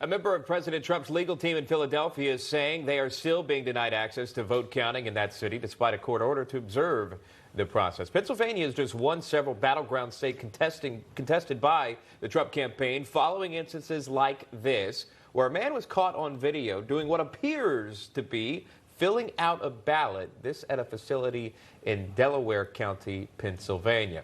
A member of President Trump's legal team in Philadelphia is saying they are still being denied access to vote counting in that city despite a court order to observe the process. Pennsylvania is just one several battleground state contested by the Trump campaign following instances like this, where a man was caught on video doing what appears to be filling out a ballot, this at a facility in Delaware County, Pennsylvania.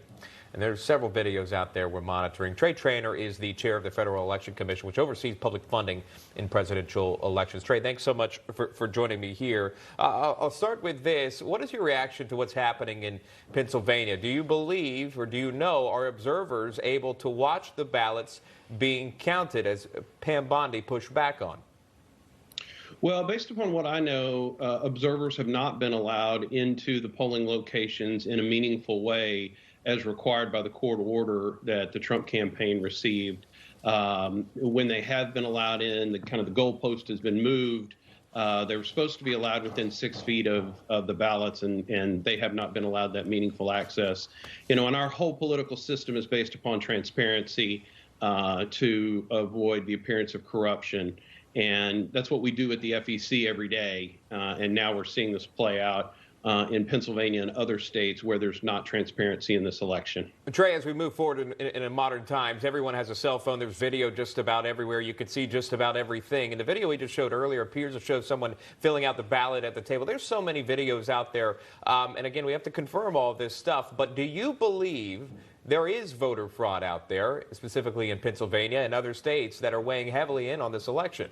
And there's several videos out there we're monitoring. Trey Traynor is the chair of the Federal Election Commission, which oversees public funding in presidential elections. Trey, thanks so much for joining me here. I'll start with this. What is your reaction to what's happening in Pennsylvania? Do you believe, or do you know, are observers able to watch the ballots being counted, as Pam Bondi pushed back on? Well, based upon what I know, observers have not been allowed into the polling locations in a meaningful way as required by the court order that the Trump campaign received. When they have been allowed in, the goalpost has been moved. They were supposed to be allowed within 6 feet of the ballots, and they have not been allowed that meaningful access. You know, and our whole political system is based upon transparency to avoid the appearance of corruption. And that's what we do at the FEC every day. And now we're seeing this play out in Pennsylvania and other states where there's not transparency in this election. Trey, as we move forward in modern times, everyone has a cell phone. There's video just about everywhere. You can see just about everything. And the video we just showed earlier appears to show someone filling out the ballot at the table. There's so many videos out there. And again, we have to confirm all this stuff. But do you believe there is voter fraud out there, specifically in Pennsylvania and other states that are weighing heavily in on this election?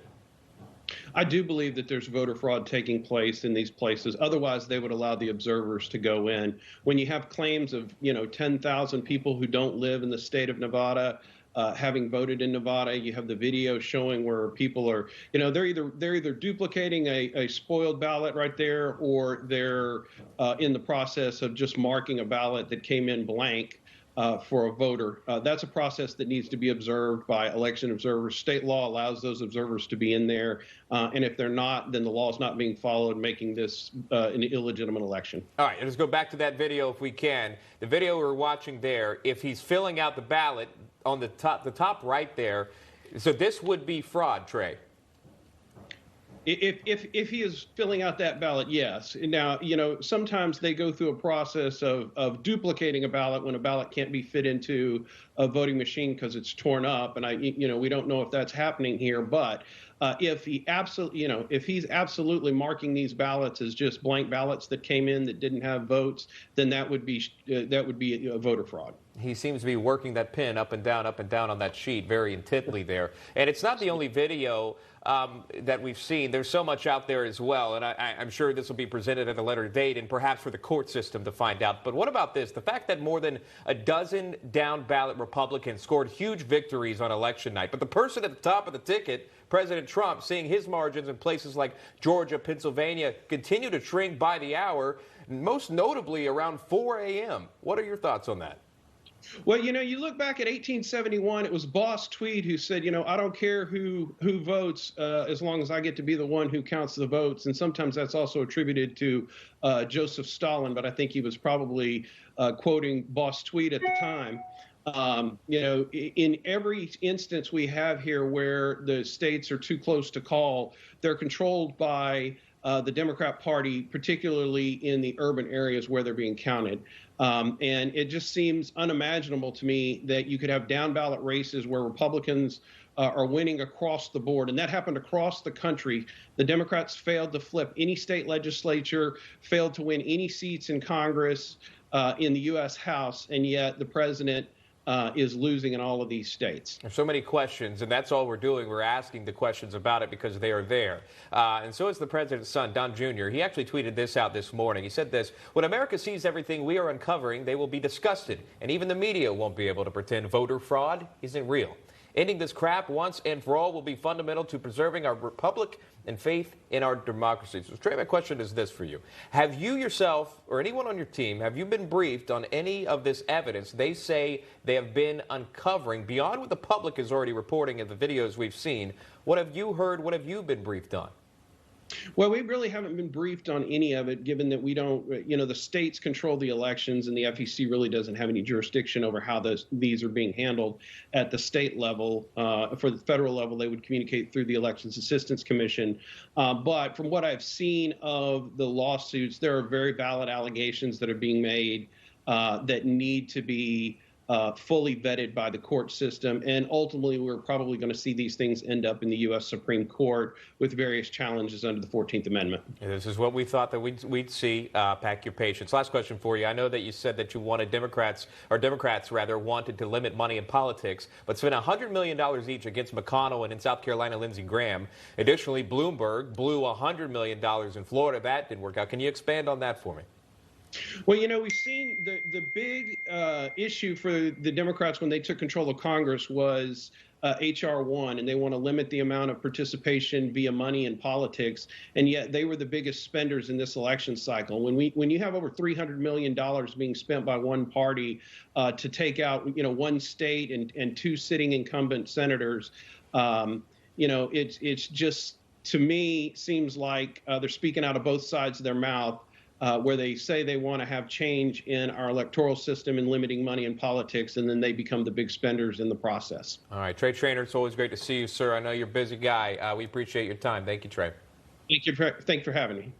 I do believe that there's voter fraud taking place in these places. Otherwise, they would allow the observers to go in. When you have claims of, 10,000 people who don't live in the state of Nevada having voted in Nevada, you have the video showing where people are, they're either duplicating a spoiled ballot right there, or they're in the process of just marking a ballot that came in blank. For a voter. That's a process that needs to be observed by election observers. State law allows those observers to be in there, and if they're not, then the law is not being followed, making this an illegitimate election. All right, let's go back to that video if we can. The video we're watching there, if he's filling out the ballot on the top right there, so this would be fraud, Trey. If he is filling out that ballot, yes. Now, sometimes they go through a process of duplicating a ballot when a ballot can't be fit into a voting machine because it's torn up, and we don't know if that's happening here. But if he's absolutely marking these ballots as just blank ballots that came in that didn't have votes, then that would be a voter fraud. He seems to be working that pin up and down on that sheet very intently there. And it's not the only video that we've seen. There's so much out there as well, and I'm sure this will be presented at a later date and perhaps for the court system to find out. But what about this? The fact that more than a dozen down-ballot Republicans scored huge victories on election night, but the person at the top of the ticket, President Trump, seeing his margins in places like Georgia, Pennsylvania, continue to shrink by the hour, most notably around 4 a.m. What are your thoughts on that? Well, you look back at 1871, it was Boss Tweed who said, I don't care who votes as long as I get to be the one who counts the votes. And sometimes that's also attributed to Joseph Stalin, but I think he was probably quoting Boss Tweed at the time. In every instance we have here where the states are too close to call, they're controlled by the Democrat Party, particularly in the urban areas where they're being counted. And it just seems unimaginable to me that you could have down ballot races where Republicans are winning across the board. And that happened across the country. The Democrats failed to flip any state legislature, failed to win any seats in Congress, in the U.S. House, and yet the president is losing in all of these states. There's so many questions, and that's all we're doing. We're asking the questions about it because they are there. And so is the president's son, Don Jr. He actually tweeted this out this morning. He said this: "When America sees everything we are uncovering, they will be disgusted, and even the media won't be able to pretend voter fraud isn't real. Ending this crap once and for all will be fundamental to preserving our republic and faith in our democracy." So, Trey, my question is this for you. Have you yourself or anyone on your team, have you been briefed on any of this evidence they say they have been uncovering beyond what the public is already reporting in the videos we've seen? What have you heard? What have you been briefed on? Well, we really haven't been briefed on any of it, given that we don't, the states control the elections, and the FEC really doesn't have any jurisdiction over how these are being handled at the state level. For the federal level, they would communicate through the Elections Assistance Commission. But from what I've seen of the lawsuits, there are very valid allegations that are being made that need to be fully vetted by the court system. And ultimately, we're probably going to see these things end up in the U.S. Supreme Court with various challenges under the 14th Amendment. This is what we thought that we'd see. Pack your patience. Last question for you. I know that you said that you wanted Democrats rather, wanted to limit money in politics, but spent $100 million each against McConnell and in South Carolina, Lindsey Graham. Additionally, Bloomberg blew $100 million in Florida. That didn't work out. Can you expand on that for me? Well, we've seen the big issue for the Democrats when they took control of Congress was H.R. 1, and they want to limit the amount of participation via money in politics, and yet they were the biggest spenders in this election cycle. When you have over $300 million being spent by one party to take out, one state and two sitting incumbent senators, it's just, to me, seems like they're speaking out of both sides of their mouth. Where they say they want to have change in our electoral system and limiting money in politics, and then they become the big spenders in the process. All right, Trey Traynor, it's always great to see you, sir. I know you're a busy guy. We appreciate your time. Thank you, Trey. Thank you for having me.